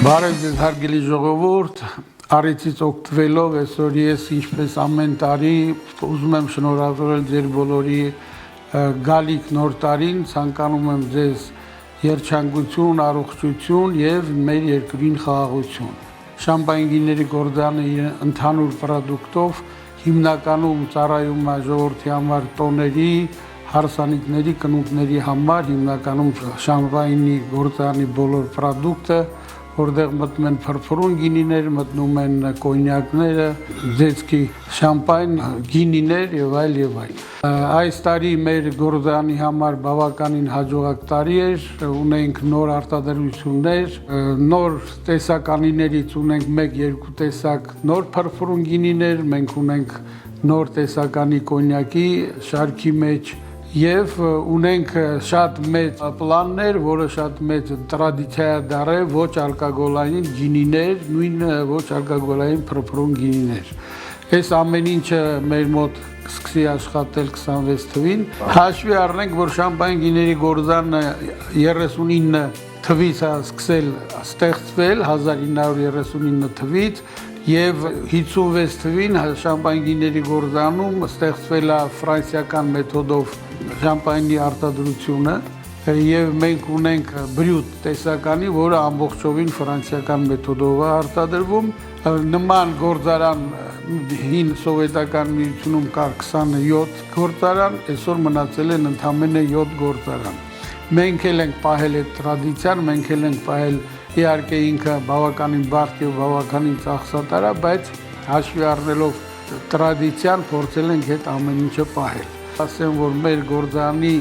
Բարև ձեզ հարգելի ժողովուրդ, առիթից օգտվելով այսօր ես ինչպես ամեն տարի ուզում եմ շնորհավորել ձեր բոլորի գալիք նոր տարին, ցանկանում եմ ձեզ երջանկություն, առողջություն եւ մեր երկրին խաղաղություն։ Շամպայնիների գործարանը ընդհանուր պրոդուկտով հիմնականում ծառայում է ժողովրդի համար տոների, հարսանիքների, կնունկների համար, հիմնականում շամպայնի գործարանի բոլոր պրոդուկտը որտեղ մտնում են փրփրուն գինիներ, մտնում են կոնյակները, ձեծքի շամպայն, գինիներ եւ այլ եւ այլ։ Այս տարի մեր գործարանի համար բավականին հաջողակ տարի էր, ունենք նոր արտադրություններ, նոր տեսականիներից ունենք 1-2 տեսակ նոր փրփրուն գինիներ, մենք ունենք նոր տեսականի կոնյակի շարքի մեջ Եվ ունենք շատ մեծ պլաններ, որը շատ մեծ տրադիցիա դարել ոչ ալկոգոլային գինիներ, նույն ոչ ալկոգոլային փրփրուն գինիներ։ Այս ամեն ինչը մեր մոտ կսկսի աշխատել 26 թվին։ Հաշվի առնենք, որ շամպայն գիների գործարանը 39 թվից է սկսել ստեղծվել 1939 թվից Եվ 56 թվին շամպայնիների գործարանում ստեղծվել է ֆրանսիական մեթոդով շամպայնի արտադրությունը եւ մենք ունենք բրյուտ տեսականի, որը ամբողջովին ֆրանսիական մեթոդով է արտադրվում։ Նման գործարան հին սովետական միությունում կար 27 գործարան, այսօր մնացել են ընդամենը 7 գործարան։ Մենք էլ ենք պահել այդ տրադիցիան, մենք էլ ենք պահել Իհարկե ինքը բավականին բարդ եւ բավականին ծախսատար է, բայց հաշվի առնելով տրադիցիան փորձել ենք այդ ամեն ինչը պահել։ Ասեմ, որ մեր գործարանի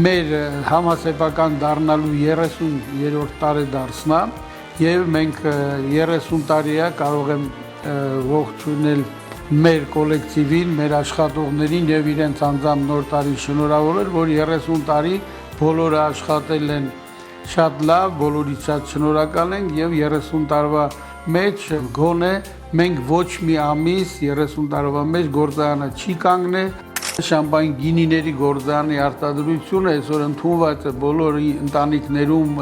մեր համասեփական դառնալու 30-րդ տարեդարձն է եւ մենք 30 տարի է կարող եմ ողջունել մեր կոլեկտիվին, մեր աշխատողներին եւ իրենց անձամբ նոր տարի շնորհավորել, որ 30 տարի բոլորը աշխատել են Շատ լավ, բոլորից շատ շնորհակալ ենք եւ 30 տարվա մեջ գոնե մենք ոչ մի ամիս 30 տարվա մեջ գործարանը չի կանգնել շամպայն գինիների գործարանի արտադրությունը այսօր ընդունված է բոլոր ընտանիքներում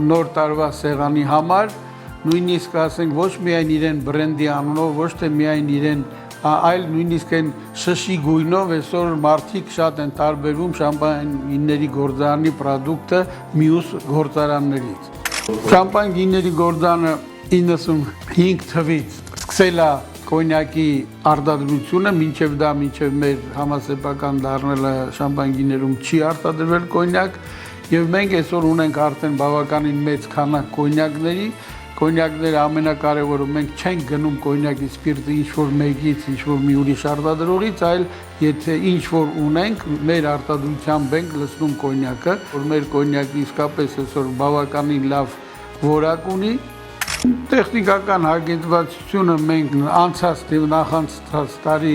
նոր տարվա սեղանի համար նույնիսկ ասենք ոչ միայն իրեն բրենդի անունով ոչ թե միայն իրեն այլ նույնիսկ այն շշի գույնով այսօր մարդիկ շատ են տարբերվում շամպայնիների գործարանի պրոդուկտը մյուս գործարաններից։ Շամպայն գինիների գործարանը 95 թվից սկսել է կոնյակի արտադրությունը, մինչև մեր համասեփական դառնելը շամպայն գիներում չի արտադրվել կոնյակ եւ մենք այսօր ունենք արդեն բավականին մեծ քանակ կոնյակների Կոնյակները ամենակարևորը մենք չենք գնում կոնյակի սպիրտը ինչ-որ մեկից, ինչ-որ մի ուրիշ արտադրողից, այլ եթե ինչ-որ ունենք, մեր արտադրությամբ ենք լցնում կոնյակը, որ մեր կոնյակը իսկապես այսօր բավականին լավ որակ ունի։ Տեխնիկական հագեցվածությունը մենք նախանցած տարի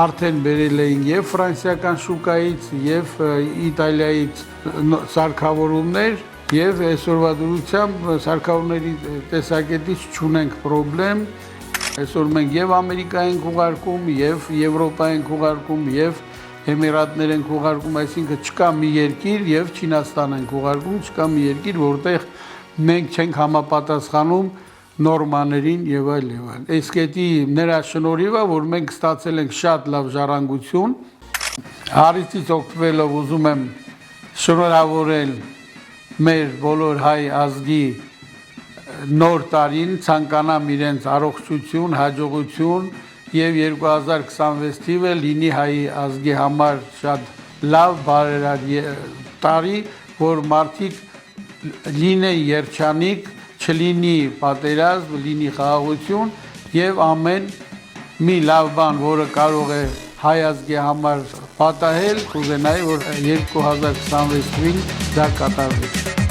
արդեն բերել էին եւ ֆրանսիական շուկայից, եւ Իտալիայից սարքավորումներ Եվ այսօրվա դրությամբ սարքավորների տեսակետից չունենք պրոբլեմ, այսօր մենք եւ Ամերիկա ենք ուղարկում, եւ Եվրոպա ենք ուղարկում, եւ Էմիրատներ ենք ուղարկում, այսինքն չկա մի երկիր եւ Չինաստան ենք ուղարկում, չկա մի երկիր, որտեղ մենք չենք համապատասխանում նորմաներին եւ այլ եւ այլ։ Այս կետի նրա շնորհիվ է, որ մենք ստացել ենք շատ լավ ժառանգություն։ Հարիցից օգտվելով ուզում եմ շնորհավորել մեր բոլոր հայ ազգի նոր տարին ցանկանամ իրենց առողջություն, հաջողություն եւ 2026 թիվը լինի հայ ազգի համար շատ լավ բարերար տարի, որ մարդիկ լինեն երջանիկ, չլինի պատերազմ, լինի խաղաղություն եւ ամեն մի լավ բան, որը կարող է հայ ազգի համար պատահել, կուզենայի, որ 2026 թվին դա կատարվի։